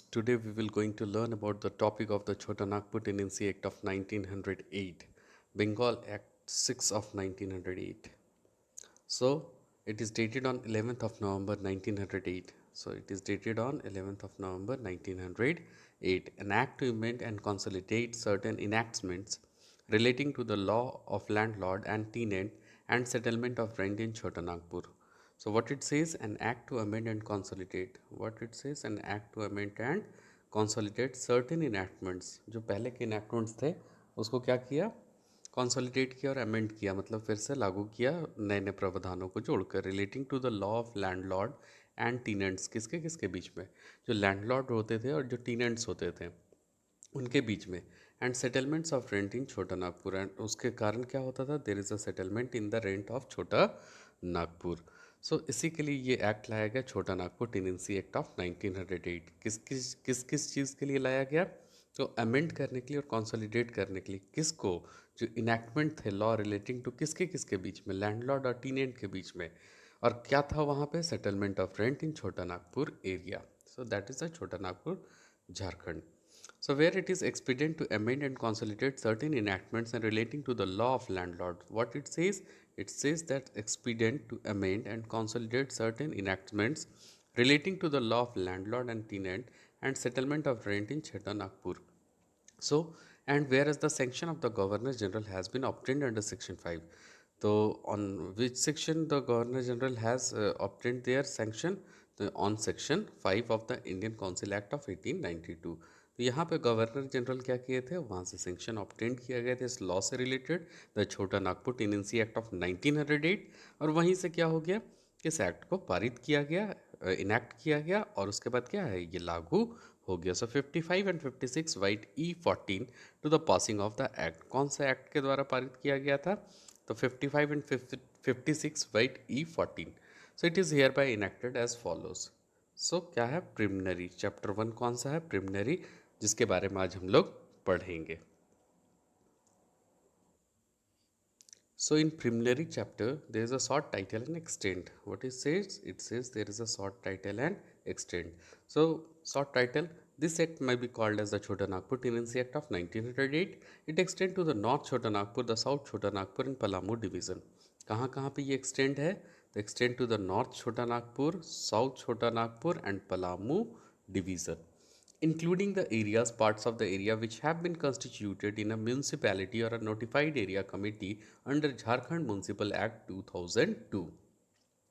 Today we will going to learn about the topic of the Chota Nagpur Tenancy Act of 1908, Bengal Act 6 of 1908. So it is dated on 11th of November 1908. So it is dated on 11th of November 1908, an act to amend and consolidate certain enactments relating to the law of landlord and tenant and settlement of rent in Chota Nagpur. So what it says, an act to amend and consolidate. What it says, an act to amend and consolidate certain enactments. जो पहले के enactments थे उसको क्या किया, consolidate किया और amend किया, मतलब फिर से लागू किया नए नए प्रावधानों को जोड़कर, relating to the law of landlord and tenants, किसके किसके बीच में, जो लैंडलॉर्ड होते थे और जो टीनेंट्स होते थे उनके बीच में, एंड सेटलमेंट्स ऑफ रेंट इन छोटा नागपुर। एंड उसके कारण क्या होता था, there is a settlement in the rent of छोटा नागपुर। सो इसी के लिए ये एक्ट लाया गया, छोटा नागपुर टेनेंसी एक्ट ऑफ 1908। किस चीज़ के लिए लाया गया, तो अमेंड करने के लिए और कंसोलिडेट करने के लिए, किसको, जो इनैक्टमेंट थे लॉ रिलेटिंग टू किसके किसके बीच में, लैंडलॉर्ड और टीनेंट के बीच में, और क्या था वहाँ पे, सेटलमेंट ऑफ रेंट इन छोटा Nagpur area. So that is the छोटा Nagpur, Jharkhand. So where it is expedient to amend and consolidate certain enactments and relating to the law of landlord. What it says that expedient to amend and consolidate certain enactments relating to the law of landlord and tenant and settlement of rent in Cheta Nagpur. So, and whereas the sanction of the Governor General has been obtained under Section 5. So, on which section the Governor General has obtained their sanction? On Section 5 of the Indian Council Act of 1892. तो यहाँ पे governor general क्या किए थे, वहाँ से sanction obtained किया गया था इस लॉ से रिलेटेड, द छोटा नागपुर टेनेंसी एक्ट ऑफ 1908, और वहीं से क्या हो गया, इस एक्ट को पारित किया गया, इनैक्ट किया गया, और उसके बाद क्या है, ये लागू हो गया। So 55 and 56 white E14 to the passing of the act. कौन सा एक्ट के द्वारा पारित किया गया था, तो 55 and 56 white E14। So it is hereby enacted as follows. So क्या है, प्रिलिमिनरी, चैप्टर 1 कौन सा है, प्रिलिमिनरी, जिसके बारे में आज हम लोग पढ़ेंगे। So in preliminary chapter there is a short title and extent. What it says? It says there is a short title and extent. So short title, this act may be called as the Chota Nagpur Tenancy Act of 1908. It extends to the North Chota Nagpur, the South Chota Nagpur and Palamu division. कहाँ कहाँ पे ये extend है, तो extend to the North Chota Nagpur, South Chota Nagpur and Palamu division, including the areas, parts of the area which have been constituted in a municipality or a notified area committee under Jharkhand Municipal Act 2002.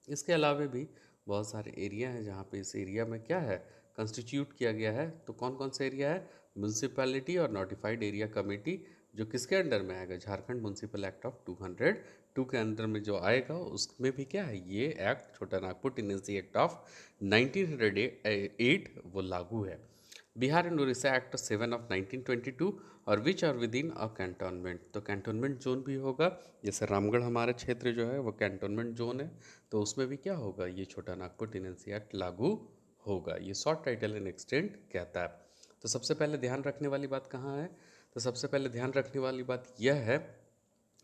इसके अलावा भी बहुत सारे area हैं जहाँ पे इस area में क्या है, कंस्टिट्यूट किया गया है। तो कौन कौन से एरिया है, म्यूनसिपैलिटी और नोटिफाइड एरिया कमेटी, जो किसके अंडर में आएगा, झारखंड म्यूनसिपल एक्ट ऑफ 202 के अंदर में जो आएगा, उसमें भी क्या है, ये एक्ट छोटा नागपुर टेनेंसी एक्ट ऑफ 1908 वो लागू है। Bihar and Orissa act 7 of 1922, और which are within a cantonment, तो कैंटोनमेंट जोन भी होगा, जैसे रामगढ़ हमारा क्षेत्र जो है वो कैंटोनमेंट जोन है, तो उसमें भी क्या होगा, ये छोटा नागपुर टेनेंसी एक्ट लागू होगा। ये शॉर्ट टाइटल एंड एक्सटेंट कहता है। तो सबसे पहले ध्यान रखने वाली बात कहाँ है, तो सबसे पहले ध्यान रखने वाली बात यह है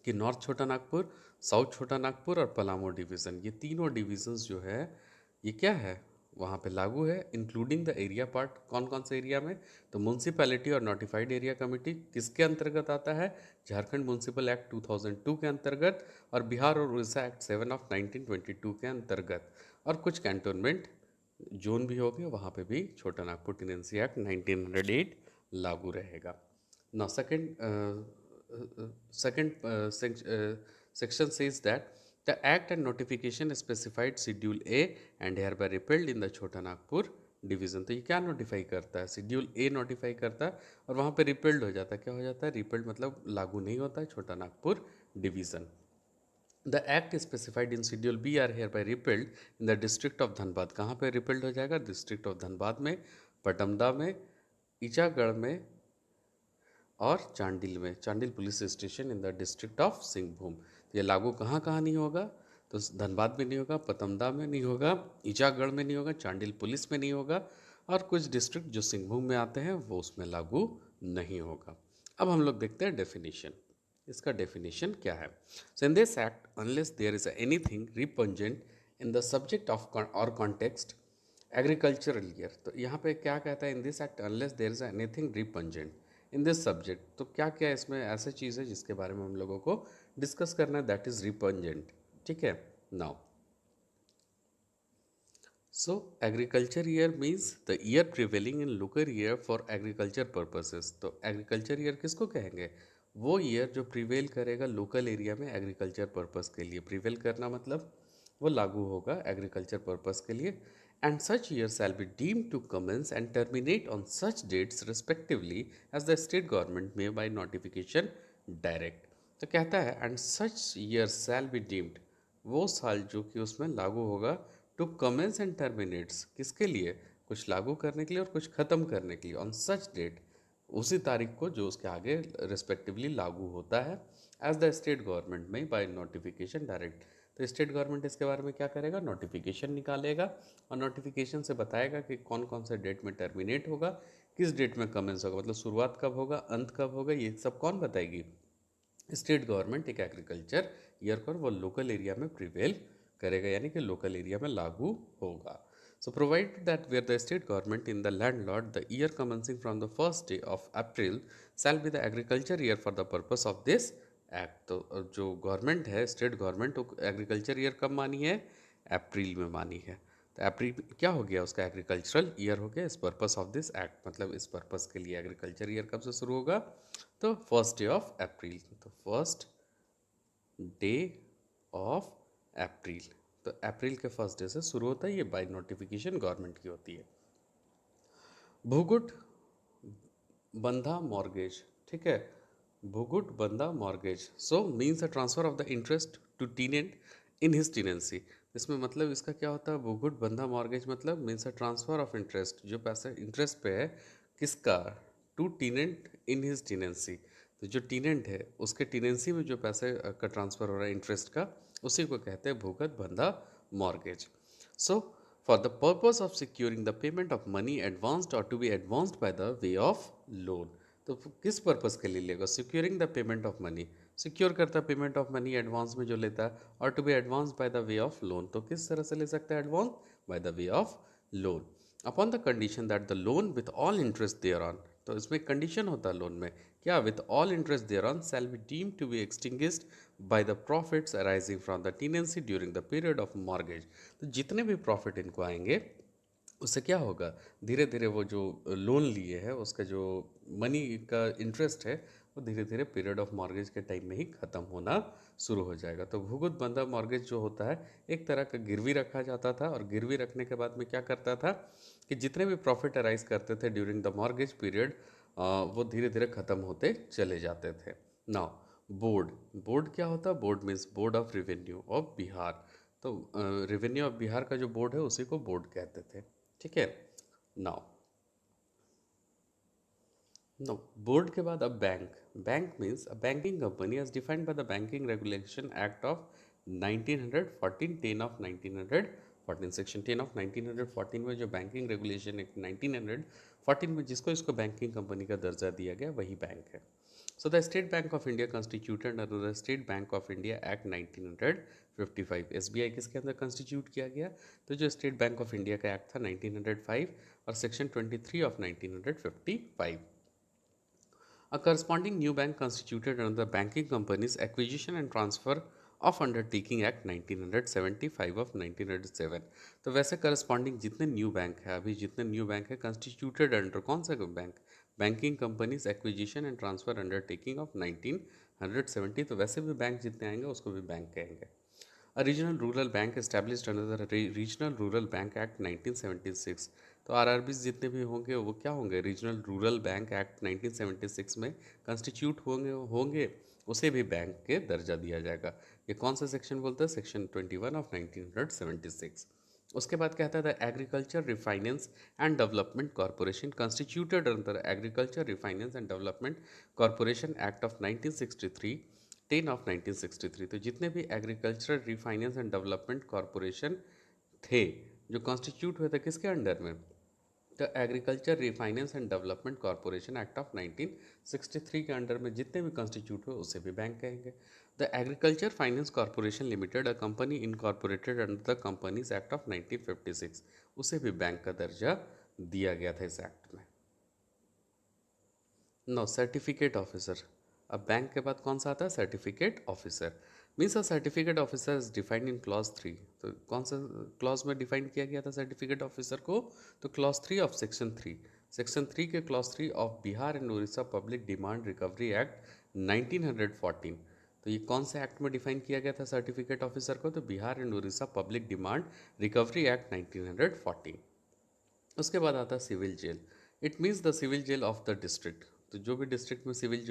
कि नॉर्थ छोटा नागपुर, साउथ छोटा नागपुर और पलामू डिवीज़न, ये तीनों डिविजन्स जो है ये क्या है, वहाँ पे लागू है, इंक्लूडिंग द एरिया पार्ट। कौन कौन से एरिया में, तो म्यूनसिपैलिटी और नोटिफाइड एरिया कमेटी किसके अंतर्गत आता है, झारखंड म्यूनसिपल एक्ट 2002 के अंतर्गत, और बिहार और उड़ीसा एक्ट 7 ऑफ 1922 के अंतर्गत, और कुछ कैंटोनमेंट जोन भी हो गए, वहाँ पे भी छोटा नागपुर टेनेंसी एक्ट 1908 लागू रहेगा। Now, section says that the act and notification specified Schedule A and hereby repealed in the Chota Nagpur division. तो ये क्या नोटिफाई करता है, शेड्यूल ए नोटिफाई करता है, और वहाँ पे रिपेल्ड हो जाता है। क्या हो जाता है, रिपेल्ड मतलब लागू नहीं होता है Chota Nagpur division. The act specified in schedule B are hereby repealed in the district of Dhanbad. कहाँ पे रिपेल्ड हो जाएगा, डिस्ट्रिक्ट ऑफ धनबाद में, पटमदा में, ईचागढ़ में और चांडिल में, Chandil police station in the district of Singhbhum. तो ये लागू कहाँ कहाँ नहीं होगा, तो धनबाद में नहीं होगा, पतमदा में नहीं होगा, ईचागढ़ में नहीं होगा, चांडिल पुलिस में नहीं होगा, और कुछ डिस्ट्रिक्ट जो सिंहभूम में आते हैं वो उसमें लागू नहीं होगा। अब हम लोग देखते हैं डेफिनेशन, इसका डेफिनेशन क्या है। So in this act unless there is anything repugnant in the subject of or context agricultural year, तो यहाँ पे क्या कहता है, in this act unless there is anything repugnant in this subject, तो क्या क्या इसमें ऐसे चीज़ है जिसके बारे में हम लोगों को डिस्कस करना है, दैट इज रिपंजेंट। ठीक है, now so agriculture year means the year prevailing in local year for agriculture purposes। तो agriculture year किसको कहेंगे, वो ईयर जो प्रिवेल करेगा लोकल एरिया में एग्रीकल्चर पर्पस के लिए। प्रिवेल करना मतलब वो लागू होगा एग्रीकल्चर पर्पस के लिए। And such year shall be deemed to commence and terminate on such dates respectively as the state government may by notification direct. तो कहता है and such year shall be deemed, वो साल जो कि उसमें लागू होगा, टू कमेंस एंड टर्मिनेट्स किसके लिए, कुछ लागू करने के लिए और कुछ ख़त्म करने के लिए, ऑन सच डेट उसी तारीख को जो उसके आगे रिस्पेक्टिवली लागू होता है, as the state government may by notification direct. तो स्टेट गवर्नमेंट इसके बारे में क्या करेगा, नोटिफिकेशन निकालेगा और नोटिफिकेशन से बताएगा कि कौन कौन से डेट में टर्मिनेट होगा, किस डेट में कमेंस होगा, मतलब शुरुआत कब होगा, अंत कब होगा, ये सब कौन बताएगी, स्टेट गवर्नमेंट एक एग्रीकल्चर ईयर पर वो लोकल एरिया में प्रिवेल करेगा, यानी कि लोकल एरिया में लागू होगा। So provide that where the state government in the landlord the year commencing from the first day of April shall be the agriculture year for the purpose of this act. तो जो government है, state government, वो agriculture year कब मानी है, अप्रैल में मानी है। तो अप्रैल क्या हो गया, उसका एग्रीकल्चरल ईयर हो गया इस पर्पस ऑफ दिस एक्ट, मतलब इस पर्पस के लिए एग्रीकल्चर ईयर कब से शुरू होगा, तो फर्स्ट डे ऑफ अप्रैल। तो फर्स्ट डे ऑफ अप्रैल, तो अप्रैल के फर्स्ट डे से शुरू होता है, ये बाय नोटिफिकेशन गवर्नमेंट की होती है। भूगुट बंधा मॉर्गेज, ठीक है, भूगुट बंधा mortgage so means the transfer of the interest to tenant in his tenancy. इसमें मतलब इसका क्या होता है, भूगुट बंधा मॉर्गेज मतलब means the transfer of interest, जो पैसा इंटरेस्ट पे है किसका, to tenant in his tenancy. तो जो टीनेंट है उसके टीनेंसी में जो पैसे का ट्रांसफर हो रहा है इंटरेस्ट का, उसी को कहते हैं भूगत बंधा mortgage. So for the purpose of securing the payment of money advanced or to be advanced by the way of loan। तो किस पर्पस के लिए लेगा, securing the payment of money, secure करता है पेमेंट ऑफ मनी एडवांस में जो लेता है, और to be advance by the way of loan, तो किस तरह से ले सकता है advance, by the way of loan, upon the condition that the loan with all interest there on. तो इसमें कंडीशन होता है लोन में क्या, with all interest there on shall be deemed to be extinguished by the profits arising from the tenancy during the period of mortgage. तो जितने भी profit इनको आएंगे उससे क्या होगा, धीरे धीरे वो जो लोन लिए है उसका जो मनी का इंटरेस्ट है वो धीरे धीरे पीरियड ऑफ मॉर्गेज के टाइम में ही ख़त्म होना शुरू हो जाएगा। तो भूगुत बंधा मॉर्गेज जो होता है एक तरह का गिरवी रखा जाता था, और गिरवी रखने के बाद में क्या करता था कि जितने भी प्रॉफिट अराइज करते थे ड्यूरिंग द मॉर्गेज पीरियड, वो धीरे धीरे ख़त्म होते चले जाते थे। नाउ बोर्ड, बोर्ड क्या होता है, board means board of revenue of Bihar. तो रेवेन्यू ऑफ बिहार का जो बोर्ड है उसी को बोर्ड कहते थे। ठीक है, नाउ नो बोर्ड के बाद अब bank, bank means a banking company as defined by the banking regulation act of 1914, 10 of 1914, section 10 of 1914 में जो बैंकिंग रेगुलेशन एक्ट 1914 में जिसको इसको बैंकिंग कंपनी का दर्जा दिया गया वही बैंक है। So the state bank of India constituted under the state bank of India act 1955। SBI किसके अंदर कंस्टिट्यूट किया गया, तो जो स्टेट बैंक ऑफ इंडिया का एक्ट था 1905 और section 23 of 1955। A corresponding new bank constituted under the Banking Companies Acquisition and Transfer of Undertaking Act 1975 of 1907। तो वैसे करस्पॉन्डिंग जितने न्यू बैंक है, अभी जितने न्यू बैंक है कंस्टिट्यूटेड अंडर कौन सा bank, banking companies acquisition and transfer undertaking of 1970। तो वैसे भी बैंक जितने आएंगे उसको भी बैंक कहेंगे। A regional rural bank established under the Regional Rural Bank Act 1976। तो आरआरबीज जितने भी होंगे वो क्या होंगे, रीजनल रूरल बैंक एक्ट 1976 में कंस्टिट्यूट होंगे होंगे उसे भी बैंक के दर्जा दिया जाएगा। ये कौन सा सेक्शन बोलता है, सेक्शन 21 ऑफ 1976। उसके बाद कहता था agriculture refinance and development corporation constituted under agriculture refinance and development corporation act of 1963, 10 of 1963। तो जितने भी agricultural refinance and development corporation थे जो कॉन्स्टिट्यूट हुए थे किसके अंडर में, तो agriculture refinance and development corporation act of 1963 के अंडर में जितने भी कॉन्स्टिट्यूट हुए उसे भी बैंक कहेंगे। The agriculture finance corporation limited a company incorporated under the companies act of 1956, उसे भी बैंक का दर्जा दिया गया था इस एक्ट में। नो सर्टिफिकेट ऑफिसर, अब बैंक के बाद कौन सा आता है? Certificate officer. Means a certificate officer is defined in clause 3। तो कौन सा क्लॉज में डिफाइन किया गया था सर्टिफिकेट ऑफिसर को? तो क्लॉज 3 ऑफ सेक्शन 3, सेक्शन 3 के clause 3 of Bihar and Orissa public demand recovery act 1914। तो ये कौन से एक्ट में डिफाइन किया गया था सर्टिफिकेट ऑफिसर को? तो Bihar and Orissa public demand recovery act 1914। उसके बाद आता है civil jail. It means the civil jail of the district. तो जो भी डिस्ट्रिक्ट में सिविल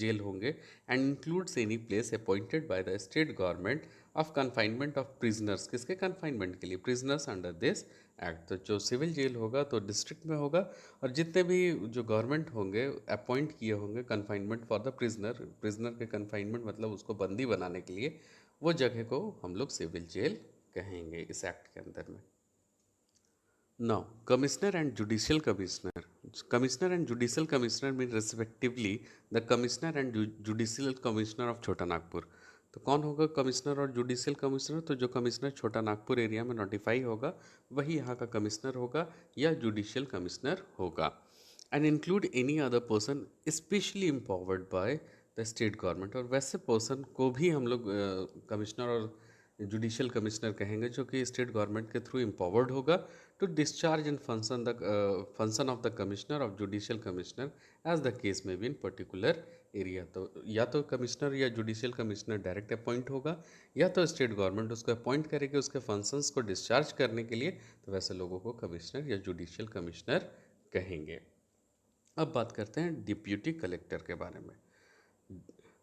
जेल होंगे and includes any place appointed by the state government of confinement of prisoners. किसके कन्फाइनमेंट के लिए? Prisoners under this act. तो जो सिविल जेल होगा तो डिस्ट्रिक्ट में होगा, और जितने भी जो गवर्नमेंट होंगे अपॉइंट किए होंगे confinement for the prisoner, prisoner के कन्फाइनमेंट मतलब उसको बंदी बनाने के लिए, वो जगह को हम लोग सिविल जेल कहेंगे इस एक्ट के अंदर में। Now, Commissioner and Judicial Commissioner. Commissioner and Judicial Commissioner mean respectively the Commissioner and Judicial Commissioner of छोटा नागपुर। तो कौन होगा कमिश्नर और जुडिशियल कमिश्नर? तो जो कमिश्नर छोटा नागपुर एरिया में नोटिफाई होगा वही यहाँ का कमिश्नर होगा या जुडिशियल कमिश्नर होगा। And include any other person specially empowered bye the state government. और वैसे पर्सन को भी हम लोग कमिश्नर और जुडिशियल कमिश्नर कहेंगे जो कि स्टेट गवर्नमेंट के थ्रू एम्पावर्ड होगा to discharge and function of the commissioner of judicial commissioner as the case में बी इन पर्टिकुलर एरिया। तो या तो कमिश्नर या जुडिशियल कमिश्नर डायरेक्ट अपॉइंट होगा या तो स्टेट गवर्नमेंट उसको अपॉइंट करेगी उसके फंक्शंस को डिस्चार्ज करने के लिए, तो वैसे लोगों को कमिश्नर या जुडिशियल कमिश्नर कहेंगे। अब बात करते हैं डिप्यूटी कलेक्टर के बारे में।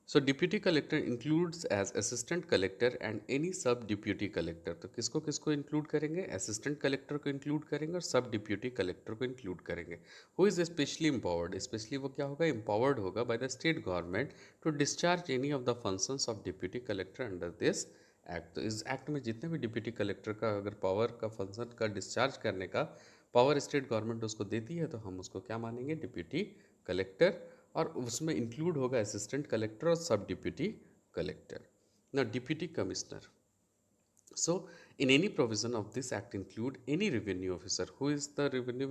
So deputy collector includes as assistant collector and any sub deputy collector. तो किसको किसको इंक्लूड करेंगे? असिस्टेंट कलेक्टर को इंक्लूड करेंगे और सब डिप्यूटी कलेक्टर को इंक्लूड करेंगे। Who is specially empowered, specially वो क्या होगा? एम्पावर्ड होगा by the state government to discharge any of the functions of deputy collector under this act. तो इस एक्ट में जितने भी डिप्यूटी कलेक्टर का अगर पावर का फंक्शन का डिस्चार्ज करने का पावर स्टेट गवर्नमेंट उसको देती है तो हम उसको क्या मानेंगे? Deputy collector. और उसमें इंक्लूड होगा असिस्टेंट कलेक्टर और सब डिप्यूटी कलेक्टर। ना deputy commissioner. So, in any provision of this act include any revenue officer. Who is the revenue?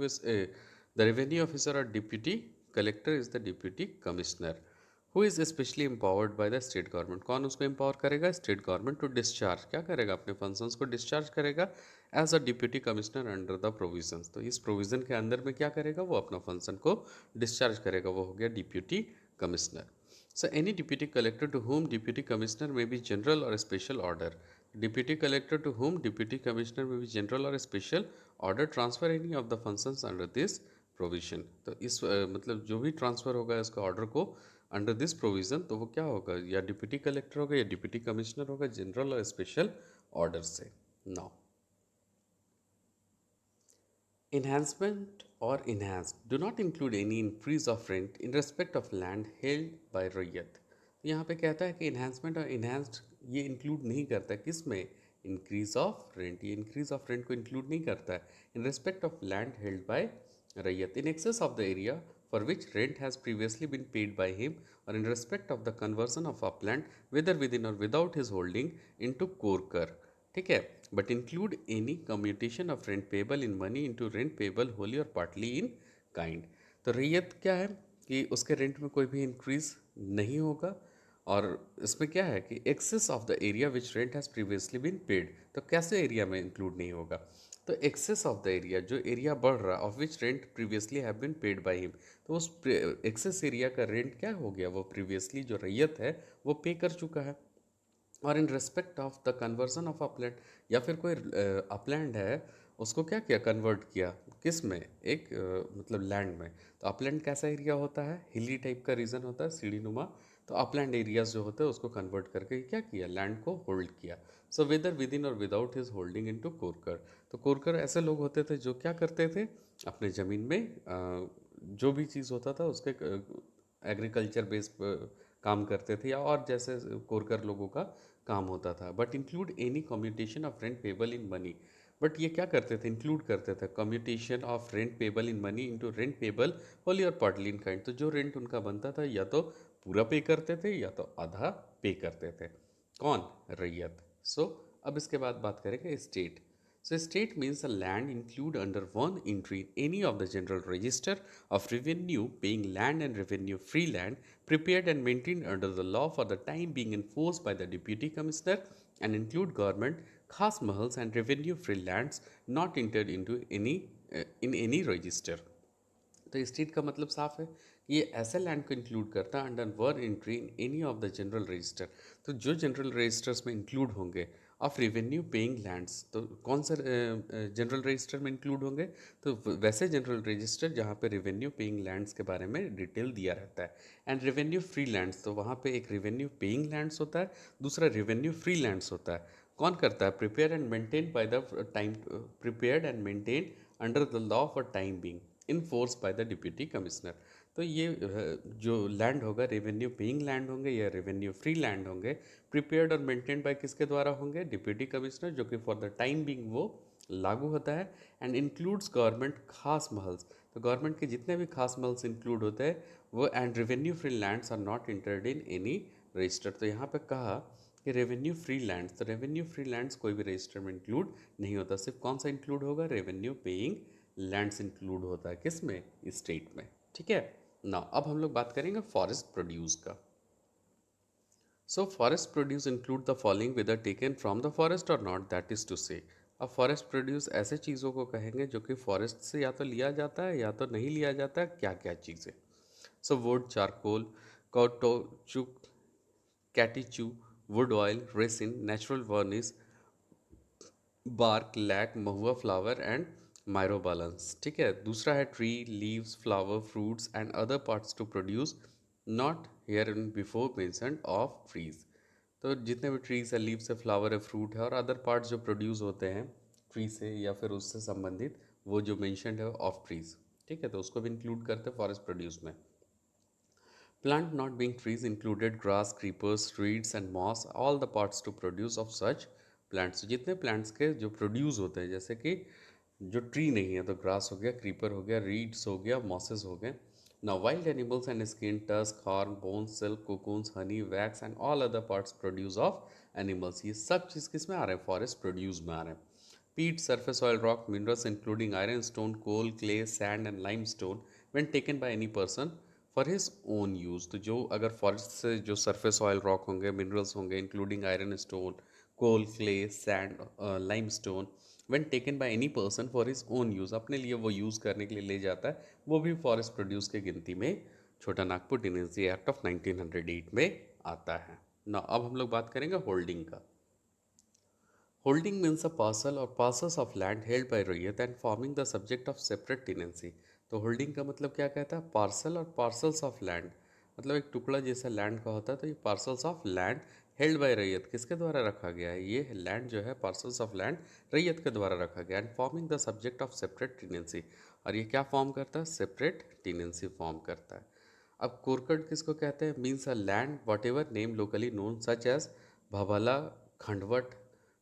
The revenue officer or deputy collector is the deputy commissioner. Who is especially empowered by the state government. कौन उसको empower करेगा? State government to discharge। क्या करेगा? अपने functions को discharge करेगा as a deputy commissioner under the provisions। तो इस provision के अंदर में क्या करेगा? वो अपना function को discharge करेगा, वो हो गया deputy commissioner। So any deputy collector to whom deputy commissioner may be general or special order. Deputy collector to whom deputy commissioner may be general or special order transfer any of the functions under this provision। तो इस मतलब जो भी transfer होगा इसका order को under this provision, तो वो क्या होगा? या डिप्यूटी कलेक्टर होगा या डिप्यूटी कमिश्नर होगा, जनरल और स्पेशल ऑर्डर से। Now enhancement or enhanced do not include any increase of rent in respect of land held by रैयत। तो यहाँ पे कहता है कि enhancement और enhanced ये इंक्लूड नहीं करता है किस में? Increase of rent. ये इंक्रीज ऑफ रेंट को इंक्लूड नहीं करता है in respect of land held by raiyat in excess of the area for which rent has previously been paid by him or in respect of the conversion of upland whether within or without his holding into korkar. ठीक है, but include any commutation of rent payable in money into rent payable Holi और partly in kind. तो रैयत क्या है कि उसके rent में कोई भी इंक्रीज नहीं होगा, और इसमें क्या है कि excess of the area which rent has previously been paid. तो कैसे एरिया में इंक्लूड नहीं होगा? तो एक्सेस ऑफ द एरिया, जो एरिया बढ़ रहा of which rent previously have been paid by him, तो उस एक्सेस एरिया का रेंट क्या हो गया? वो प्रीवियसली जो रैयत है वो पे कर चुका है। और इन respect of the conversion of upland, या फिर कोई अपलैंड है उसको क्या किया? कन्वर्ट किया किस में? एक मतलब लैंड में। तो अपलैंड कैसा एरिया होता है? हिली टाइप का रीजन होता है, सीढ़ी नुमा। तो अपलैंड एरियाज जो होते हैं उसको कन्वर्ट करके क्या किया? लैंड को होल्ड किया। सो वेदर विद इन और without his holding into korkar. तो कोरकर ऐसे लोग होते थे जो क्या करते थे? अपने ज़मीन में जो भी चीज़ होता था उसके एग्रीकल्चर बेस पर काम करते थे, या और जैसे कोरकर लोगों का काम होता था। But include any commutation of rent payable in money. But ये क्या करते थे? इंक्लूड करते थे commutation of rent payable in money into rent payable Holi और पार्टली इन काइंड। तो जो रेंट उनका बनता था या तो पूरा पे करते थे या तो आधा पे करते थे। कौन? रैयत। अब इसके बाद बात करेंगे state. State means a land include under one entry in any of the general register of revenue paying land and revenue free land prepared and maintained under the law for the time being enforced by the deputy commissioner and include government khas mahals and revenue free lands not entered into any in any register। तो state का मतलब साफ है कि ये ऐसे land को include करता है under one entry in any of the general register. तो जो जनरल रजिस्टर्स में इंक्लूड होंगे ऑफ रेवेन्यू पेइंग लैंड्स, तो कौन से जनरल रजिस्टर में इंक्लूड होंगे? तो वैसे जनरल रजिस्टर जहाँ पे रेवेन्यू पेइंग लैंड्स के बारे में डिटेल दिया रहता है। एंड रेवेन्यू फ्री लैंड्स, तो वहाँ पे एक रेवेन्यू पेइंग लैंड्स होता है, दूसरा रेवेन्यू फ्री लैंड्स होता है। कौन करता है? Prepare and maintain by the time, prepared and maintain under the law for time being enforce by the deputy commissioner. तो ये जो लैंड होगा रेवेन्यू पेइंग लैंड होंगे या रेवेन्यू फ्री लैंड होंगे, प्रिपेयर्ड और मेंटेन बाय किसके द्वारा होंगे? डिप्यूटी कमिश्नर, जो कि फॉर द टाइम बीइंग वो लागू होता है। एंड इंक्लूड्स गवर्नमेंट खास महल्स, तो गवर्नमेंट के जितने भी खास महल्स इंक्लूड होते हैं वो। And revenue free lands are not entered in any register. तो यहाँ पे कहा कि रेवेन्यू फ्री लैंड्स, तो रेवेन्यू फ्री लैंड्स कोई भी रजिस्टर में इंक्लूड नहीं होता। सिर्फ कौन सा इंक्लूड होगा? रेवेन्यू पेइंग लैंड्स इंक्लूड होता है। किस में? स्टेट में। ठीक है ना। अब हम लोग बात करेंगे फॉरेस्ट प्रोड्यूस का। Forest produce include the following whether taken from the forest और not, that is to say. अब फॉरेस्ट प्रोड्यूस ऐसे चीज़ों को कहेंगे जो कि फॉरेस्ट से या तो लिया जाता है या तो नहीं लिया जाता है। क्या क्या चीज़ें? Wood, charcoal, caoutchouc, catechu, wood oil, resin, natural varnish, bark, lac, mahua flower and myrobalans. ठीक है। दूसरा है tree, leaves, flower, fruits and other parts to produce not hereinbefore mentioned of trees. तो जितने भी ट्रीज है, leaves है, flower है, फ्रूट है और अदर पार्ट्स जो प्रोड्यूस होते हैं ट्री से या फिर उससे संबंधित, वो जो मेंशनड है ऑफ ट्रीज। ठीक है। तो उसको भी इंक्लूड करते हैं फॉरेस्ट प्रोड्यूस में। Plant not being trees included grass, creepers, reeds and moss, all the parts to produce of such plants। जितने plants के जो produce होते हैं, जैसे कि जो tree नहीं है तो grass हो गया, creeper हो गया, reeds हो गया, mosses हो गए। Now wild animals and skin, tusk, horn, bones, silk, cocoons, honey, wax and all other parts produce of animals। ये सब चीज़ किस में आ रहे हैं? फॉरेस्ट प्रोड्यूस में आ रहे हैं। Peat, surface oil rock, minerals including iron, stone, coal, clay, sand and limestone when taken by any person for his own use. तो जो अगर फॉरेस्ट से जो सरफेस ऑयल रॉक होंगे, मिनरल्स होंगे including iron stone, coal, clay, sand, lime stone, when taken by any person for his own use, अपने लिए वो यूज़ करने के लिए ले जाता है, वो भी फॉरेस्ट प्रोड्यूस के गिनती में छोटा नागपुर टेनेंसी एक्ट ऑफ 1908 में आता है ना। अब हम लोग बात करेंगे होल्डिंग का। Holding means a parcel or parcels of land held by रैयत and forming the subject of separate tenancy। तो होल्डिंग का मतलब क्या कहता है? पार्सल और पार्सल्स ऑफ लैंड, मतलब एक टुकड़ा जैसा लैंड का होता है। तो ये parcels of land held by रैयत, किसके द्वारा रखा गया है? ये लैंड जो है पार्सल्स ऑफ लैंड रैयत के द्वारा रखा गया। And forming the subject of separate tenancy, और ये क्या फॉर्म करता है? सेपरेट टेनेंसी फॉर्म करता है। अब कोरकड किसको कहते हैं? Means a land whatever name locally known such as bhabhala, khandwat,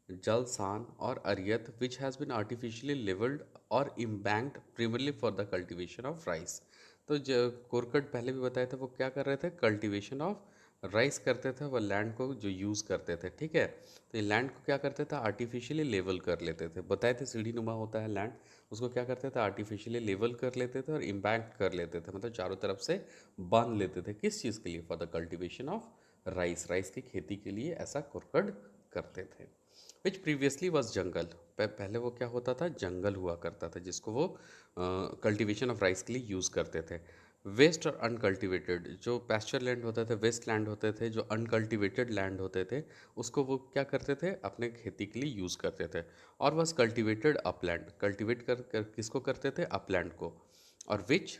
jalsan or ariyat which has been artificially levelled or embanked primarily for the cultivation of rice. तो जो कोरकट पहले भी बताया था, वो क्या कर रहे थे? कल्टिवेशन ऑफ राइस करते थे, वो लैंड को जो यूज़ करते थे। ठीक है। तो ये लैंड को क्या करते थे? आर्टिफिशियली लेवल कर लेते थे। बताए थे सीढ़ी नुमा होता है लैंड, उसको क्या करते थे? आर्टिफिशियली लेवल कर लेते थे और इम्बैंक्ड कर लेते थे, मतलब चारों तरफ से बांध लेते थे। किस चीज़ के लिए? For the cultivation of rice, rice की खेती के लिए ऐसा कोरकड करते थे। विच प्रीवियसली वॉज जंगल, पहले वो क्या होता था? जंगल हुआ करता था, जिसको वो कल्टिवेशन ऑफ राइस के लिए यूज़ करते थे। वेस्ट और अनकल्टिवेटेड, जो पैस्चर लैंड होते थे, वेस्ट लैंड होते थे, जो अनकल्टिवेटेड लैंड होते थे, उसको वो क्या करते थे? अपने खेती के लिए यूज़ करते थे। और वॉज कल्टिवेटेड अपलैंड, कल्टिवेट कर किसको करते थे? अपलैंड को। और विच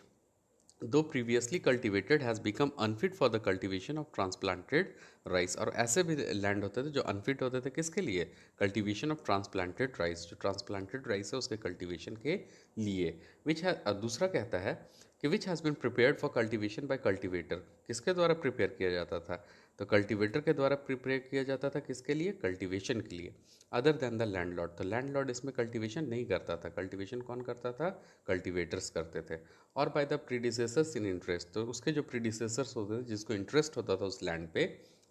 दो previously cultivated has become unfit for the cultivation of transplanted rice, और ऐसे भी लैंड होते थे जो अनफिट होते थे किसके लिए? कल्टिवेशन ऑफ ट्रांसप्लांटेड राइस, जो ट्रांसप्लांटेड राइस है उसके कल्टिवेशन के लिए। विच है दूसरा कहता है कि which has been prepared for cultivation by cultivator, किसके द्वारा प्रिपेयर किया जाता था? तो कल्टिवेटर के द्वारा प्रिपेयर किया जाता था, किसके लिए? कल्टिवेशन के लिए। अदर देन द लैंडलॉर्ड, तो लैंडलॉर्ड इसमें कल्टिवेशन नहीं करता था। कल्टिवेशन कौन करता था? कल्टिवेटर्स करते थे। और by the predecessors in interest, तो उसके जो प्रीडिसेसर्स होते थे जिसको इंटरेस्ट होता था उस लैंड पे,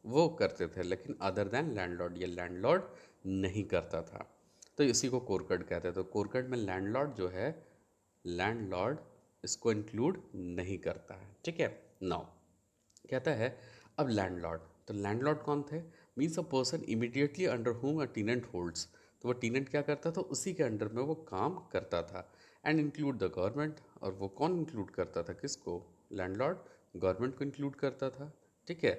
वो करते थे, लेकिन अदर देन लैंडलॉर्ड, ये लैंडलॉर्ड नहीं करता था। तो इसी को कोरकड कहते हैं। तो कोरकड में लैंडलॉर्ड जो है, लैंडलॉर्ड इसको इंक्लूड नहीं करता है, ठीक है। नाउ कहता है अब लैंडलॉर्ड, तो लैंडलॉर्ड कौन थे? Means a person immediately under home a टीनेंट holds. तो वो टीनेंट क्या करता था, उसी के अंडर में वो काम करता था। एंड इंक्लूड द गवर्नमेंट, और वो कौन इंक्लूड करता था, किसको? लैंडलॉर्ड गवर्नमेंट को इंक्लूड करता था, ठीक है।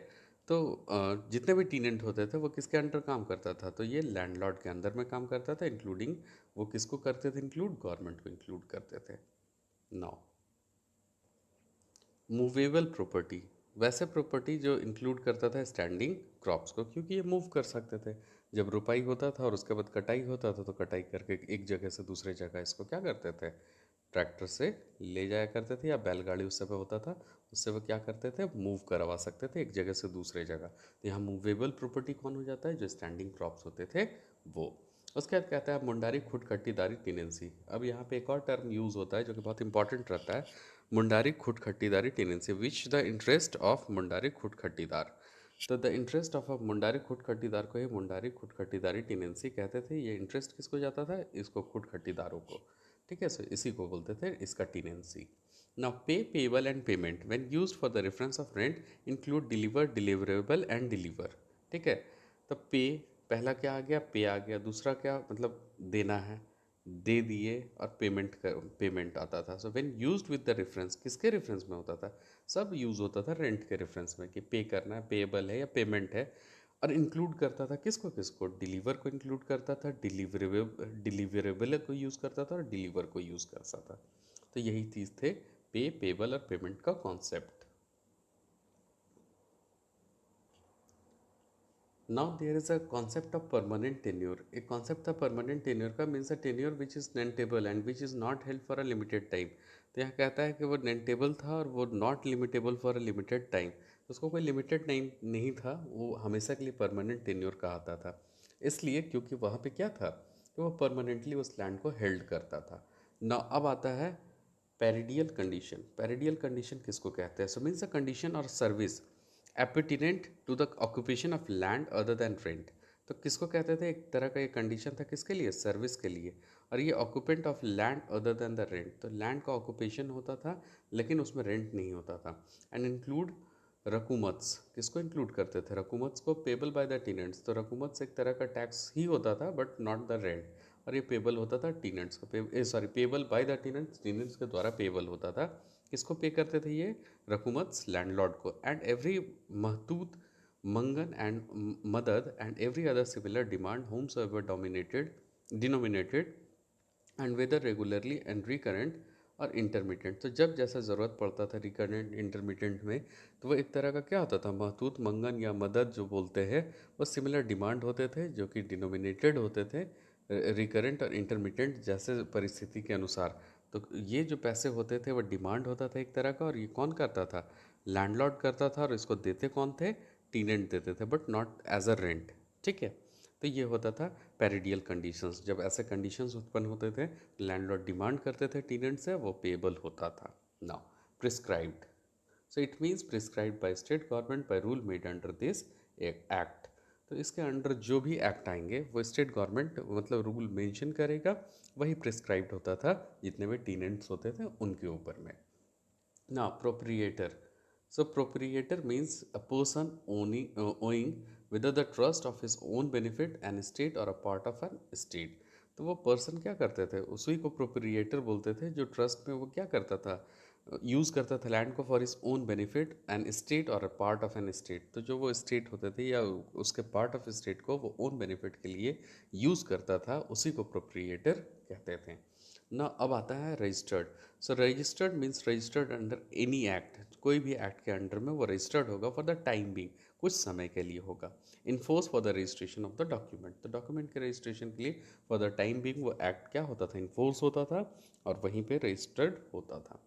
तो जितने भी टीनेंट होते थे वो किसके अंडर काम करता था, तो ये लैंडलॉर्ड के अंदर में काम करता था, इंक्लूडिंग वो किसको करते थे इंक्लूड? गवर्नमेंट को इंक्लूड करते थे। नाउ मूवेबल प्रॉपर्टी, वैसे प्रॉपर्टी जो इंक्लूड करता था स्टैंडिंग क्रॉप्स को, क्योंकि ये मूव कर सकते थे। जब रुपाई होता था और उसके बाद कटाई होता था, तो कटाई करके एक जगह से दूसरे जगह इसको क्या करते थे, ट्रैक्टर से ले जाया करते थे, या बैलगाड़ी उस समय होता था, उससे वो क्या करते थे, मूव करवा सकते थे एक जगह से दूसरे जगह। तो यहाँ मूवेबल प्रॉपर्टी कौन हो जाता है, जो स्टैंडिंग क्रॉप्स होते थे वो। उसके बाद कहता है मुंडारी खुद खट्टीदारी टेनेंसी। अब यहाँ पे एक और टर्म यूज़ होता है जो कि बहुत इंपॉर्टेंट रहता है, Mundari khunt kattidari tenancy, which the interest of Mundari khunt kattidar. तो the interest of a Mundari khunt kattidar को ही मुंडारी खुद खट्टीदारी टेनेंसी कहते थे। ये इंटरेस्ट किसको जाता था, इसको खुद खट्टीदारों को, ठीक है। सो इसी को बोलते थे इसका टेनेंसी। नाउ पे, payable and payment when used for the reference of rent include deliver, deliverable and deliver, ठीक है। तो पे, पहला क्या आ गया, पे आ गया, दूसरा क्या मतलब देना है, दे दिए, और पेमेंट का पेमेंट आता था। So when used with the reference, किसके रेफरेंस में होता था, सब यूज़ होता था रेंट के रेफरेंस में, कि पे करना है, पेएबल है या पेमेंट है। और इंक्लूड करता था किसको किसको, डिलीवर को इंक्लूड करता था, डिलीवरेबल को यूज़ करता था, और डिलीवर को यूज़ करता था। तो यही चीज़ थे पे, पेबल और पेमेंट का concept. Now there is a concept of permanent tenure. A concept of permanent tenure का means a tenure which is non-table and which is not held for a limited time. तो यहाँ कहता है कि वो non-table था और वो not limitable for a limited time. तो उसको कोई limited टाइम नहीं था, वो हमेशा के लिए permanent tenure कहता था। इसलिए क्योंकि वहाँ पे क्या था कि वो परमानेंटली उस लैंड को हेल्ड करता था ना। अब आता है पेरिडियल कंडीशन। पेरिडियल कंडीशन किसको कहते हैं? So means a condition or service appurtenant to the occupation of land other than rent. तो किसको कहते थे, एक तरह का ये कंडीशन था किसके लिए, सर्विस के लिए। और ये occupant of land other than the rent, तो लैंड का ऑक्यूपेशन होता था लेकिन उसमें रेंट नहीं होता था। एंड इंक्लूड रकूमत्स, किसको इंक्लूड करते थे, रकूमत्स को, पेबल बाय द टीनेंट्स। तो रकूमत्स एक तरह का टैक्स ही होता था बट नॉट द रेंट, और ये पेबल होता था टीनेंट्स को, sorry payable by the tenants, tenants के द्वारा पेबल होता था। किसको पे करते थे ये, रकूमत्स, लैंडलॉर्ड को। एंड एवरी महतूत, मंगन एंड मदद and every other similar demand howsoever dominated denominated and whether regularly and recurrent और इंटरमीडियंट। तो जब जैसा ज़रूरत पड़ता था रिकरेंट इंटरमीडियंट में, तो वो एक तरह का क्या होता था, महतूत, मंगन या मदद जो बोलते हैं, वो सिमिलर डिमांड होते थे जो कि डिनोमिनेटेड होते थे रिकरेंट और इंटरमीडियंट जैसे परिस्थिति के अनुसार। तो ये जो पैसे होते थे वो डिमांड होता था एक तरह का, और ये कौन करता था, लैंडलॉर्ड करता था। और इसको देते कौन थे, टीनेंट देते थे, but not as a rent, ठीक है। तो ये होता था पेरिडियल कंडीशंस। जब ऐसे कंडीशंस उत्पन्न होते थे, लैंडलॉर्ड डिमांड करते थे टीनेंट से, वो पेएबल होता था। Now prescribed, so it means prescribed by state government by rule made under this act. तो इसके अंडर जो भी एक्ट आएंगे वो स्टेट गवर्नमेंट मतलब रूल मेंशन करेगा, वही प्रिस्क्राइब्ड होता था जितने भी टीनेंट्स होते थे उनके ऊपर में। Now, proprietor. So, proprietor means a person owing whether the trust of his own benefit an estate or a part of an estate. तो वो पर्सन क्या करते थे, उसी को प्रोप्रिएटर बोलते थे, जो ट्रस्ट में वो क्या करता था, यूज़ करता था लैंड को for his own benefit an estate or a part of an estate. तो जो वो स्टेट होते थे या उसके पार्ट ऑफ स्टेट को वो ओन बेनिफिट के लिए यूज़ करता था, उसी को प्रोप्रिएटर कहते थे ना। अब आता है registered. So registered means registered under any act, कोई भी एक्ट के अंडर में वो रजिस्टर्ड होगा फॉर द टाइम बिंग, कुछ समय के लिए होगा। Enforce for the registration of the document, तो डॉक्यूमेंट के रजिस्ट्रेशन के लिए फॉर द टाइम बिंग वो एक्ट क्या होता था, इन्फोर्स होता था और वहीं पे रजिस्टर्ड होता था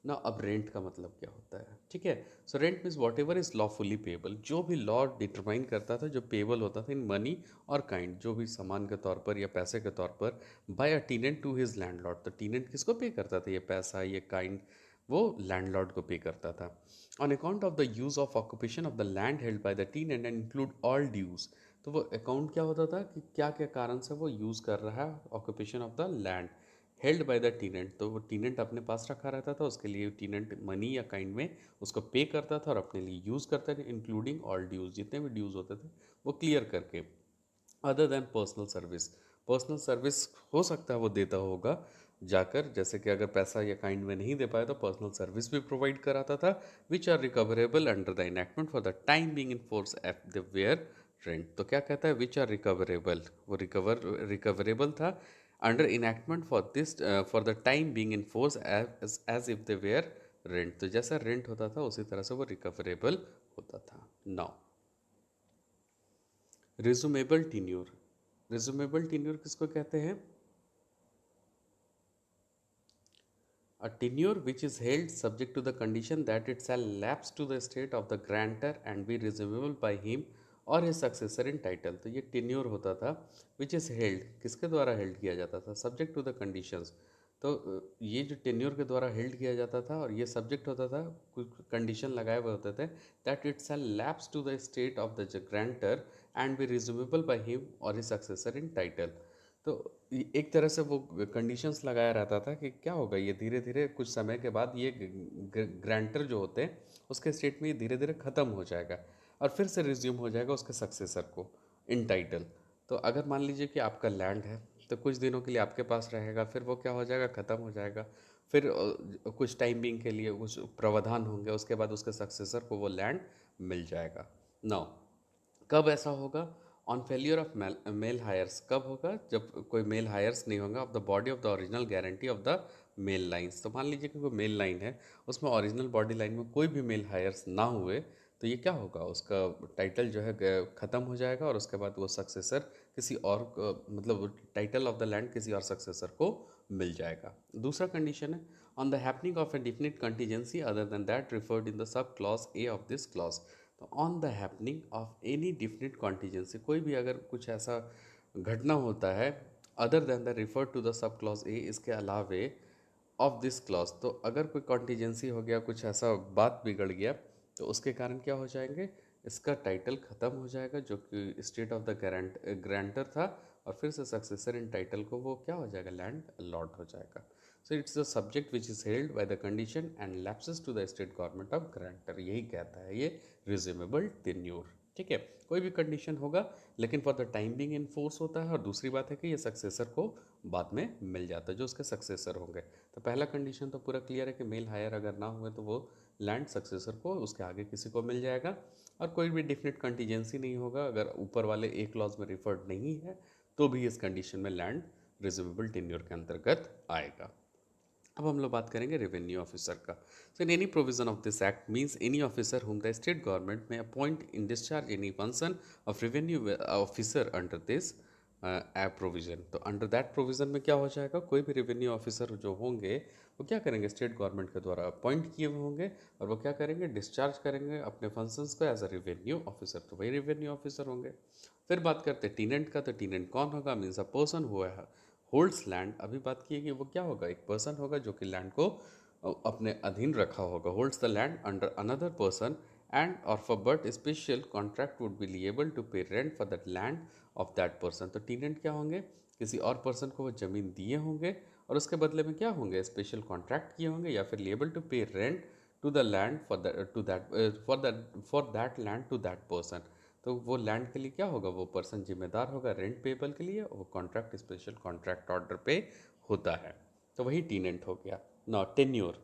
ना। अब रेंट का मतलब क्या होता है, ठीक है। So rent means what ever is lawfully payable, जो भी लॉ डिटरमाइन करता था जो पेबल होता था इन मनी और काइंड, जो भी सामान के तौर पर या पैसे के तौर पर, by a tenant to his landlord. तो टीनेंट किसको पे करता था ये पैसा, ये काइंड, वो लैंडलॉर्ड को पे करता था। On account of the use of occupation of the land held by the tenant and include all dues. तो वो अकाउंट क्या होता था कि क्या क्या कारण से वो यूज़ कर रहा है occupation of the land held by the टीनेंट, तो वो टीनेंट अपने पास रखा रहता था, उसके लिए टीनेंट मनी या काइंड में उसको पे करता था और अपने लिए यूज़ करता था, इंक्लूडिंग ऑल ड्यूज, जितने भी ड्यूज होते थे वो क्लियर करके। Other than personal service, personal service हो सकता है वो देता होगा जाकर, जैसे कि अगर पैसा या काइंड में नहीं दे पाया तो पर्सनल सर्विस भी प्रोवाइड कराता था, which are recoverable under the enactment for the time being in force at the were rent. तो क्या कहता है, विच आर रिकवरेबल, वो रिकवरेबल था under enactment for this for the time being in force as if they were rent. तो जैसा rent होता था उसी तरह से वो रिकवरेबल होता था। नाउ रिज्यूमेबल टीन्योर, रिज्यूमेबल टीन्योर किसको कहते हैं? A tenure which is held subject to the condition that it shall lapse to the state of the grantor and be resumable by him और his successor in title। तो ये टेन्योर होता था विच इज़ हेल्ड, किसके द्वारा held किया जाता था? Subject to the conditions. तो ये जो टेन्योर के द्वारा हेल्ड किया जाता था और ये सब्जेक्ट होता था, कुछ कंडीशन लगाए हुए होते थे, that it shall lapse to the estate of the grantor and be resumable by him or his successor in title. तो एक तरह से वो कंडीशंस लगाया रहता था कि क्या होगा, ये धीरे धीरे कुछ समय के बाद ये ग्रांटर जो होते हैं उसके स्टेट में ये धीरे धीरे ख़त्म हो जाएगा और फिर से रिज्यूम हो जाएगा उसके सक्सेसर को इन टाइटल। तो अगर मान लीजिए कि आपका लैंड है तो कुछ दिनों के लिए आपके पास रहेगा, फिर वो क्या हो जाएगा, ख़त्म हो जाएगा। फिर कुछ टाइम बिंग के लिए कुछ प्रावधान होंगे, उसके बाद उसके सक्सेसर को वो लैंड मिल जाएगा। नाउ कब ऐसा होगा? On failure of male heirs, कब होगा? जब कोई मेल हायर्स नहीं होगा of the body of the original grantee of the male lines. तो मान लीजिए कि कोई मेल लाइन है, उसमें ओरिजिनल बॉडी लाइन में कोई भी मेल हायर्स ना हुए, तो ये क्या होगा, उसका टाइटल जो है ख़त्म हो जाएगा और उसके बाद वो सक्सेसर किसी और मतलब टाइटल ऑफ द लैंड किसी और सक्सेसर को मिल जाएगा। दूसरा कंडीशन है on the happening of a definite contingency other than that referred in the sub clause A of this clause. तो on the happening of any definite contingency, कोई भी अगर कुछ ऐसा घटना होता है other than the refer to the sub clause A, इसके अलावे ऑफ दिस क्लॉज, तो अगर कोई कॉन्टीजेंसी हो गया, कुछ ऐसा बात बिगड़ गया, तो उसके कारण क्या हो जाएंगे, इसका टाइटल ख़त्म हो जाएगा जो कि स्टेट ऑफ द ग्रांटर था, और फिर से सक्सेसर इन टाइटल को वो क्या हो जाएगा, लैंड अलॉट हो जाएगा। So it's the subject which is held by the condition and lapses to the state government of grantor, यही कहता है ये रिज्यूमेबल टेन्योर। ठीक है, कोई भी कंडीशन होगा लेकिन for the time being in force होता है, और दूसरी बात है कि ये सक्सेसर को बाद में मिल जाता है, जो उसके सक्सेसर होंगे। तो पहला कंडीशन तो पूरा क्लियर है कि मेल हायर अगर ना हुए तो वो लैंड सक्सेसर को उसके आगे किसी को मिल जाएगा, और कोई भी डिफिनिट कंटीजेंसी नहीं होगा, अगर ऊपर वाले एक क्लॉज में रिफर्ड नहीं है तो भी इस कंडीशन में लैंड रिज्यूमेबल टेन्योर के अंतर्गत आएगा। अब हम लोग बात करेंगे रेवेन्यू ऑफिसर का। So in any provision of this act means any officer whom the state government may appoint in discharge any function of revenue officer under this provision. तो अंडर दैट प्रोविजन में क्या हो जाएगा, कोई भी revenue officer जो होंगे वो क्या करेंगे, स्टेट गवर्नमेंट के द्वारा अपॉइंट किए हुए होंगे, और वो क्या करेंगे, डिस्चार्ज करेंगे अपने फंक्शंस को एज अ रेवेन्यू ऑफिसर, तो वही रेवेन्यू ऑफिसर होंगे। फिर बात करते हैं टीनेंट का। तो टीनेंट कौन होगा, मीन्स अ पर्सन हुआ है होल्ड्स लैंड। अभी बात की है कि वो क्या होगा, एक पर्सन होगा जो कि लैंड को अपने अधीन रखा होगा, holds the land under another person and or for but special contract would be liable to pay rent for that land of that person. तो टीनेंट क्या होंगे, किसी और पर्सन को वो ज़मीन दिए होंगे और उसके बदले में क्या होंगे, स्पेशल कॉन्ट्रैक्ट किए होंगे या फिर liable to pay rent to the land for that land to that person. तो वो लैंड के लिए क्या होगा, वो पर्सन जिम्मेदार होगा रेंट पेबल के लिए, वो कॉन्ट्रैक्ट स्पेशल कॉन्ट्रैक्ट ऑर्डर पे होता है। तो वही टीनेंट हो गया। Now tenure.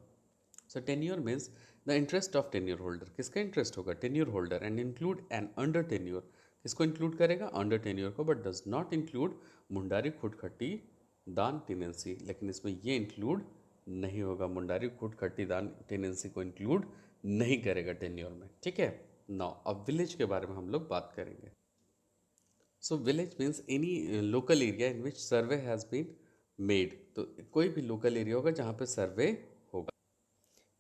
So tenure means the interest of tenure holder, किसका इंटरेस्ट होगा, tenure holder, and include an under tenure, किसको इंक्लूड करेगा, अंडर टेन्योर को, but does not include Mundari khuntkatti dar tenancy. लेकिन इसमें ये इंक्लूड नहीं होगा, मुंडारी खुटखटी दान टेनेंसी को इंक्लूड नहीं करेगा टेन्योर में। ठीक है। नाउ अब विलेज के बारे में हम लोग बात करेंगे। So village means any local area in which survey has been made. तो कोई भी लोकल एरिया होगा जहाँ पे सर्वे होगा,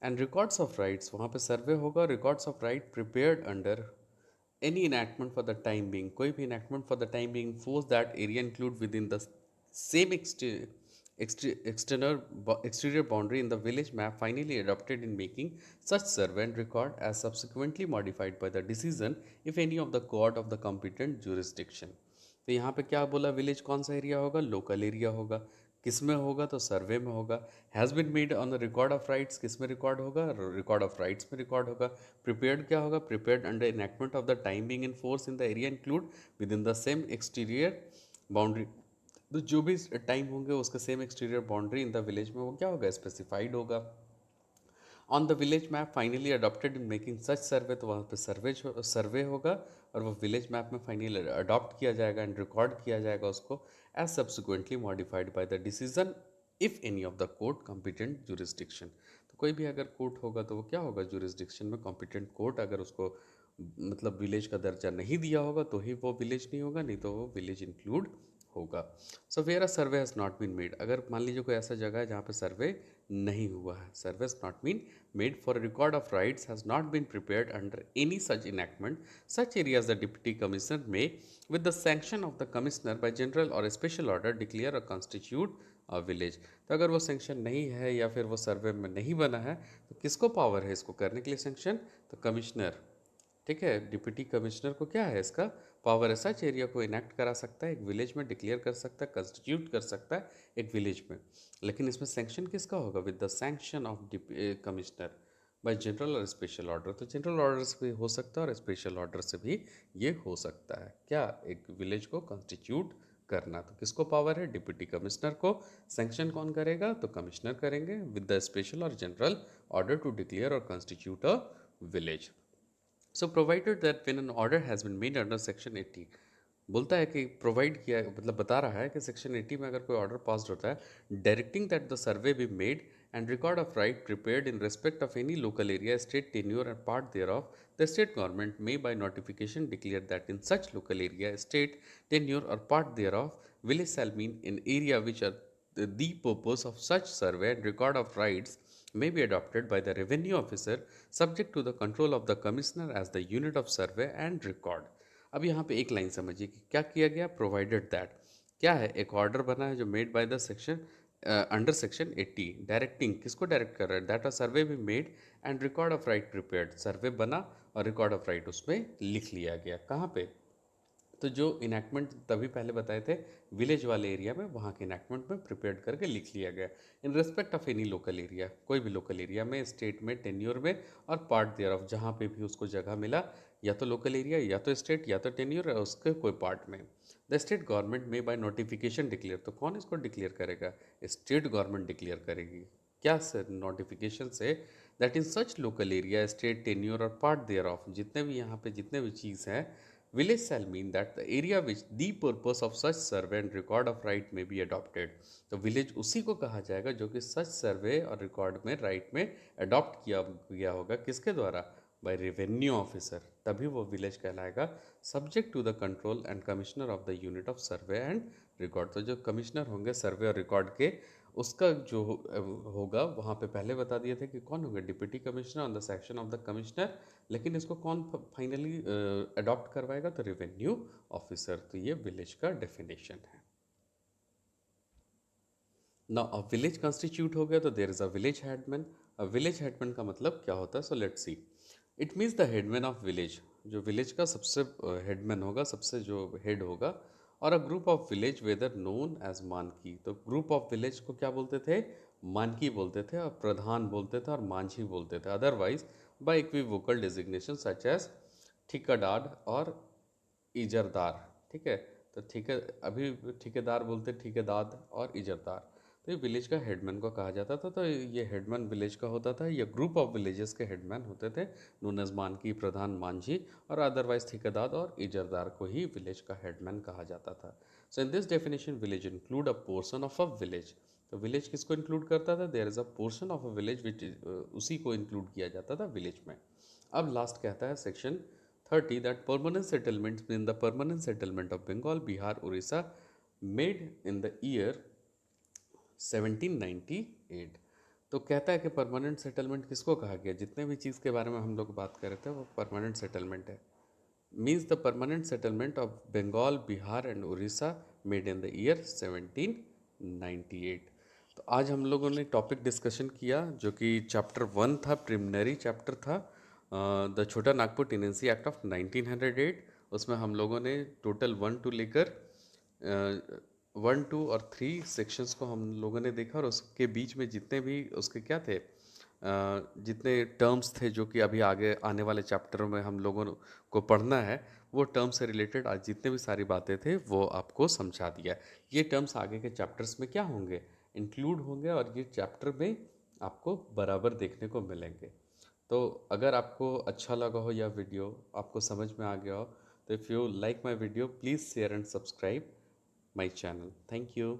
एंड रिकॉर्ड्स ऑफ राइट्स, वहाँ पे सर्वे होगा, records of right prepared under any enactment for the time being, कोई भी enactment for the time being force that area include with in the same exterior boundary in the village map finally adopted in making such survey and record as subsequently modified by the decision if any of the court of the competent jurisdiction. तो यहाँ पे क्या बोला, village कौन सा area होगा, local area होगा, किस में होगा, तो सर्वे में होगा. Has been made on the record of rights, किस में रिकॉर्ड होगा, रिकॉर्ड ऑफ राइट्स में रिकॉर्ड होगा. प्रिपेयर्ड क्या होगा, prepared under enactment of the time being in force in the area include with in the same exterior boundary. तो जो भी टाइम होंगे उसका same exterior boundary in the village में वो क्या होगा, स्पेसिफाइड होगा. On the village map finally adopted in making such survey, तो वहाँ पे सर्वे होगा और वो विलेज मैप में फाइनली अडॉप्ट किया जाएगा एंड रिकॉर्ड किया जाएगा उसको as subsequently modified by the decision if any of the court competent jurisdiction. तो कोई भी अगर कोर्ट होगा तो वो क्या होगा, जुरिस्डिक्शन में कॉम्पिटेंट कोर्ट अगर उसको मतलब विलेज का दर्जा नहीं दिया होगा तो ही वो विलेज नहीं होगा, नहीं तो वो विलेज इंक्लूड होगा. So where a survey has not been made, अगर मान लीजिए कोई ऐसा जगह है जहाँ पे सर्वे नहीं हुआ है, survey has not been made for record of rights has not been prepared under any such enactment, such areas the deputy commissioner may with the sanction of the commissioner by general or special order declare or constitute a village. तो अगर वो sanction नहीं है या फिर वो सर्वे में नहीं बना है तो किसको पावर है इसको करने के लिए सेंक्शन, तो कमिश्नर. ठीक है, डिप्टी कमिश्नर को क्या है इसका पावर है, सच एरिया को इनेक्ट करा सकता है, एक विलेज में डिक्लेयर कर सकता है, कंस्टिट्यूट कर सकता है एक विलेज में. लेकिन इसमें सैंक्शन किसका होगा, with the sanction of commissioner by general or special order. तो जनरल ऑर्डर से भी हो सकता है और स्पेशल ऑर्डर से भी ये हो सकता है क्या, एक विलेज को कंस्टिट्यूट करना. तो किसको पावर है, डिप्टी कमिश्नर को. सैंक्शन कौन करेगा, तो कमिश्नर करेंगे विद द स्पेशल और जनरल ऑर्डर टू डिक्लेयर और constitute a village. So provided that when an order has been made under section 80, बोलता है कि प्रोवाइड किया मतलब बता रहा है कि सेक्शन 80 में अगर कोई ऑर्डर पास होता है directing that the survey be made and record of right prepared in respect of any local area state tenure and part thereof, the state government may by notification declare that in such local area state tenure or part thereof village shall mean in area which are the purpose of such survey and record of rights may be adopted by the revenue officer subject to the control of the commissioner as the unit of survey and record. अब यहाँ पे एक line समझिए कि क्या किया गया, provided that क्या है, एक ऑर्डर बना है जो made by the section under section 80, directing किसको डायरेक्ट कर रहा है, दैट अ सर्वे भी made and record of right prepared, survey बना और रिकॉर्ड ऑफ राइट उसमें लिख लिया गया. कहाँ पे, तो जो इनैक्टमेंट तभी पहले बताए थे विलेज वाले एरिया में, वहाँ के इनैक्टमेंट में प्रिपेयर करके लिख लिया गया इन respect of any local area, कोई भी लोकल एरिया में, स्टेट में, टेन्योर में और पार्ट देयर ऑफ, जहाँ पे भी उसको जगह मिला, या तो लोकल एरिया या तो स्टेट या तो टेन्योर है उसके कोई पार्ट में. The state government may by notification declare, तो कौन इसको डिक्लेयर करेगा, स्टेट गवर्नमेंट डिक्लेयर करेगी. क्या sir, notification say that in such local area state tenure or part there of, जितने भी यहाँ पे जितने भी चीज़ हैं, village shall mean that the area which the purpose of such survey and record of right may be adopted. तो village उसी को कहा जाएगा जो कि सच सर्वे और रिकॉर्ड में राइट में अडॉप्ट किया गया होगा, किसके द्वारा, बाय रेवेन्यू ऑफिसर, तभी वो विलेज कहलाएगा. Subject to the control and commissioner of the unit of survey and record, तो जो कमिश्नर होंगे सर्वे और रिकॉर्ड के, उसका जो होगा वहाँ पे पहले बता दिए थे कि कौन होंगे, deputy commissioner on the section of the commissioner. लेकिन इसको कौन फाइनली अडॉप्ट करवाएगा, तो रेवेन्यू ऑफिसर. तो ये विलेज का डेफिनेशन है. ना अब विलेज कॉन्स्टिट्यूट हो गया तो there is a village headman. अब विलेज हेडमैन का मतलब क्या होता है, so let's see. It means the headman of village, जो विलेज का सबसे हेडमैन होगा, सबसे जो हेड होगा. और a group of village whether known as Manki, तो ग्रुप ऑफ विलेज को क्या बोलते थे, मानकी बोलते थे, और प्रधान बोलते थे और मांझी बोलते थे. Otherwise by equivocal designation such as thikadar और इजरदार. ठीक है, तो ठीक है, अभी ठेकेदार बोलते ठेकेदार और इजरदार. तो ये विलेज का हेडमैन को कहा जाता था. तो ये हेडमैन विलेज का होता था, ये ग्रुप ऑफ विलेजेस के हेडमैन होते थे, नून एज मानकी, प्रधान, मांझी और अदरवाइज ठेकेदार और इजरदार को ही विलेज का हेडमैन कहा जाता था. So in this definition village include a portion of a village. तो विलेज किसको इंक्लूड करता था, there is a portion of a village which, उसी को इंक्लूड किया जाता था विलेज में. अब लास्ट कहता है section 30 that permanent settlements in the permanent settlement of Bengal, Bihar, Orissa made in the year 1798. तो कहता है कि परमानेंट सेटलमेंट किसको कहा गया, जितने भी चीज़ के बारे में हम लोग बात कर रहे थे वो परमानेंट सेटलमेंट है. Means the permanent settlement of Bengal, Bihar and Orissa made in the year 1798. तो आज हम लोगों ने टॉपिक डिस्कशन किया जो कि चैप्टर 1 था, प्रिलिमिनरी चैप्टर था, द छोटा नागपुर टेनेंसी एक्ट ऑफ 1908। उसमें हम लोगों ने टोटल 1 टू लेकर 1 2 और 3 सेक्शंस को हम लोगों ने देखा, और उसके बीच में जितने भी उसके क्या थे, जितने टर्म्स थे जो कि अभी आगे आने वाले चैप्टरों में हम लोगों को पढ़ना है, वो टर्म से रिलेटेड आज जितने भी सारी बातें थे वो आपको समझा दिया। ये टर्म्स आगे के चैप्टर्स में क्या होंगे, इंक्लूड होंगे, और ये चैप्टर में आपको बराबर देखने को मिलेंगे। तो अगर आपको अच्छा लगा हो या वीडियो आपको समझ में आ गया हो, तो if you like my video please share and subscribe my channel. Thank you.